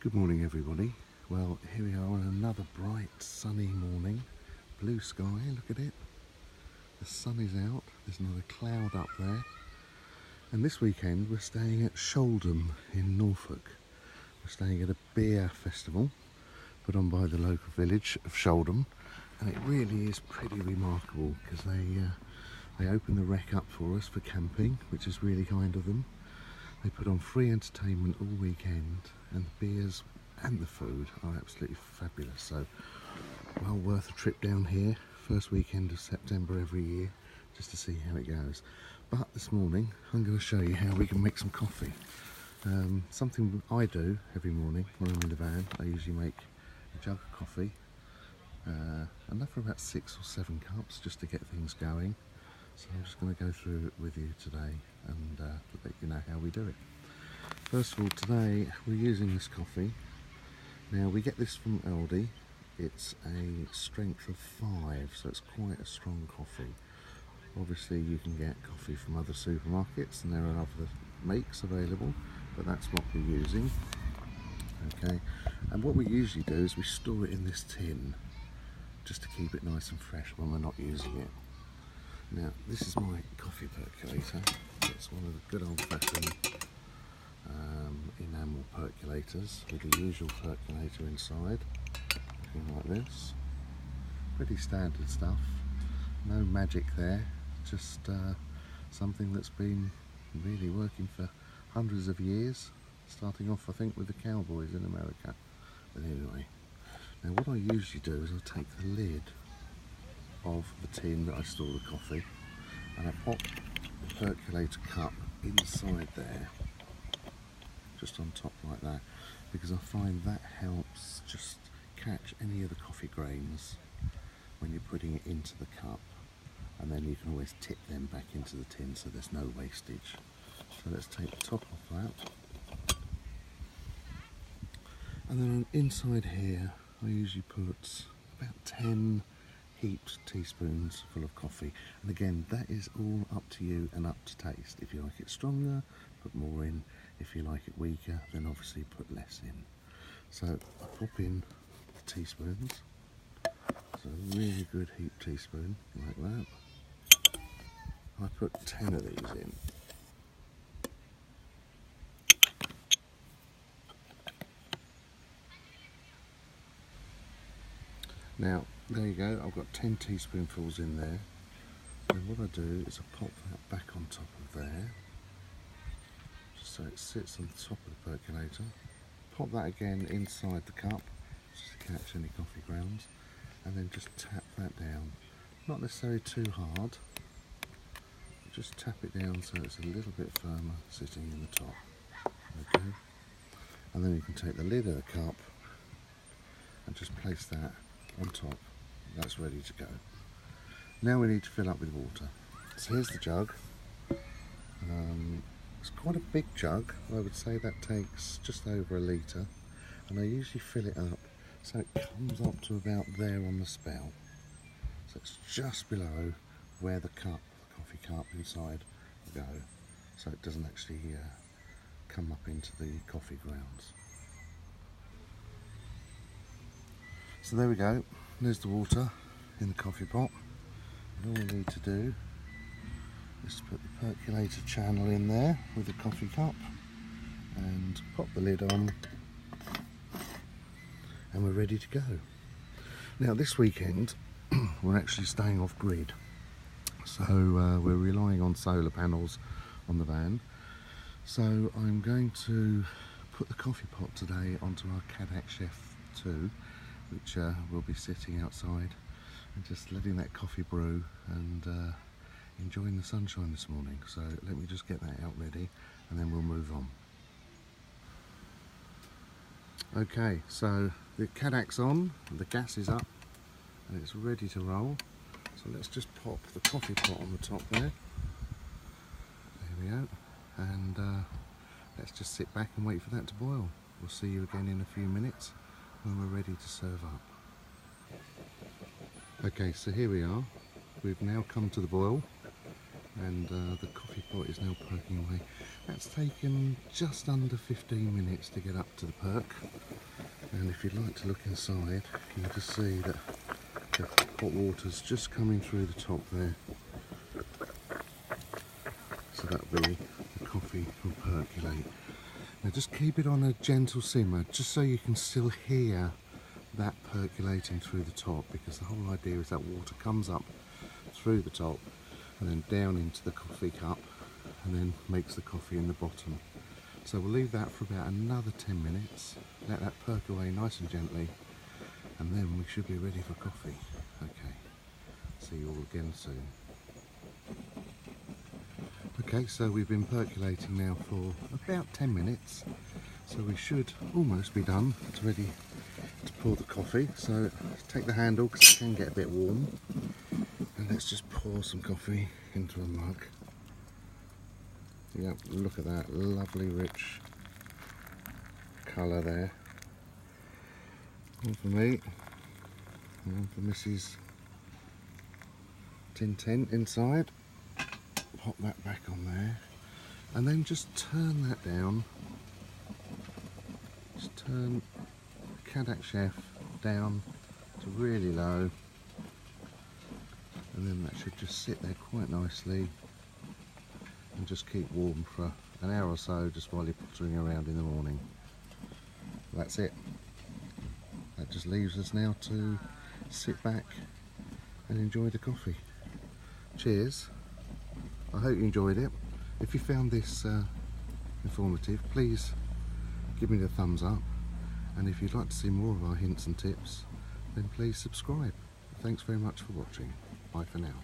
Good morning everybody. Well, here we are on another bright sunny morning. Blue sky, look at it. The sun is out, there's not a cloud up there. And this weekend we're staying at Shouldham in Norfolk. We're staying at a beer festival put on by the local village of Shouldham. And it really is pretty remarkable because they open the wreck up for us for camping, which is really kind of them. They put on free entertainment all weekend, and the beers and the food are absolutely fabulous. So, well worth a trip down here, first weekend of September every year, just to see how it goes. But this morning, I'm going to show you how we can make some coffee. Something I do every morning when I'm in the van. I usually make a jug of coffee, enough for about 6 or 7 cups just to get things going. So I'm just going to go through it with you today and let you know how we do it. First of all, today we're using this coffee. Now we get this from Aldi. It's a strength of 5, so it's quite a strong coffee. Obviously you can get coffee from other supermarkets and there are other makes available, but that's what we're using. Okay, and what we usually do is we store it in this tin just to keep it nice and fresh when we're not using it. Now, this is my coffee percolator. It's one of the good old-fashioned enamel percolators with the usual percolator inside, looking like this. Pretty standard stuff, no magic there, just something that's been really working for hundreds of years, starting off I think with the cowboys in America. But anyway, now what I usually do is I take the lid of the tin that I store the coffee and I pop the percolator cup inside there, just on top like that, because I find that helps just catch any of the coffee grains when you're putting it into the cup, and then you can always tip them back into the tin so there's no wastage. So let's take the top off that, and then inside here I usually put about 10 heaped teaspoons full of coffee, and again that is all up to you and up to taste. If you like it stronger, put more in. If you like it weaker, then obviously put less in. So I pop in the teaspoons, so a really good heaped teaspoon like that. I put 10 of these in. Now, there you go, I've got 10 teaspoonfuls in there. And what I do is I pop that back on top of there, just so it sits on the top of the percolator. Pop that again inside the cup, just to catch any coffee grounds, and then just tap that down. Not necessarily too hard, just tap it down so it's a little bit firmer sitting in the top. Okay, and then you can take the lid of the cup and just place that on top. That's ready to go. Now we need to fill up with water. So here's the jug. It's quite a big jug. I would say that takes just over 1 litre, and I usually fill it up so it comes up to about there on the spout. So it's just below where the cup, the coffee cup inside will go, so it doesn't actually come up into the coffee grounds. So there we go, there's the water in the coffee pot, and all we need to do is to put the percolator channel in there with the coffee cup and pop the lid on, and we're ready to go. Now this weekend we're actually staying off grid, so we're relying on solar panels on the van. So I'm going to put the coffee pot today onto our Cadac Chef 2, which will be sitting outside and just letting that coffee brew and enjoying the sunshine this morning. So let me just get that out ready and then we'll move on. Okay, so the Cadac's on, the gas is up and it's ready to roll. So let's just pop the coffee pot on the top there. There we go. And let's just sit back and wait for that to boil. We'll see you again in a few minutes when we're ready to serve up. Okay, so here we are. We've now come to the boil. and the coffee pot is now perking away. That's taken just under 15 minutes to get up to the perk, and if you'd like to look inside, you can just see that the hot water's just coming through the top there. So that'll be the coffee will percolate. Now just keep it on a gentle simmer, just so you can still hear that percolating through the top, because the whole idea is that water comes up through the top and then down into the coffee cup and then makes the coffee in the bottom. So we'll leave that for about another 10 minutes, let that perk away nice and gently, and then we should be ready for coffee. Okay, see you all again soon. Okay, so we've been percolating now for about 10 minutes, so we should almost be done. It's ready to pour the coffee. So take the handle, because it can get a bit warm, and let's just pour some coffee into a mug. Yep, look at that lovely rich colour there. One for me, and one for Mrs. Tin inside. Pop that back on there, and then just turn that down. Just turn the Cadac chef down to really low, and then that should just sit there quite nicely and just keep warm for an hour or so, just while you're pottering around in the morning. That's it. That just leaves us now to sit back and enjoy the coffee. Cheers. I hope you enjoyed it. If you found this informative, please give me the thumbs up, and if you'd like to see more of our hints and tips, then please subscribe. Thanks very much for watching. Bye for now.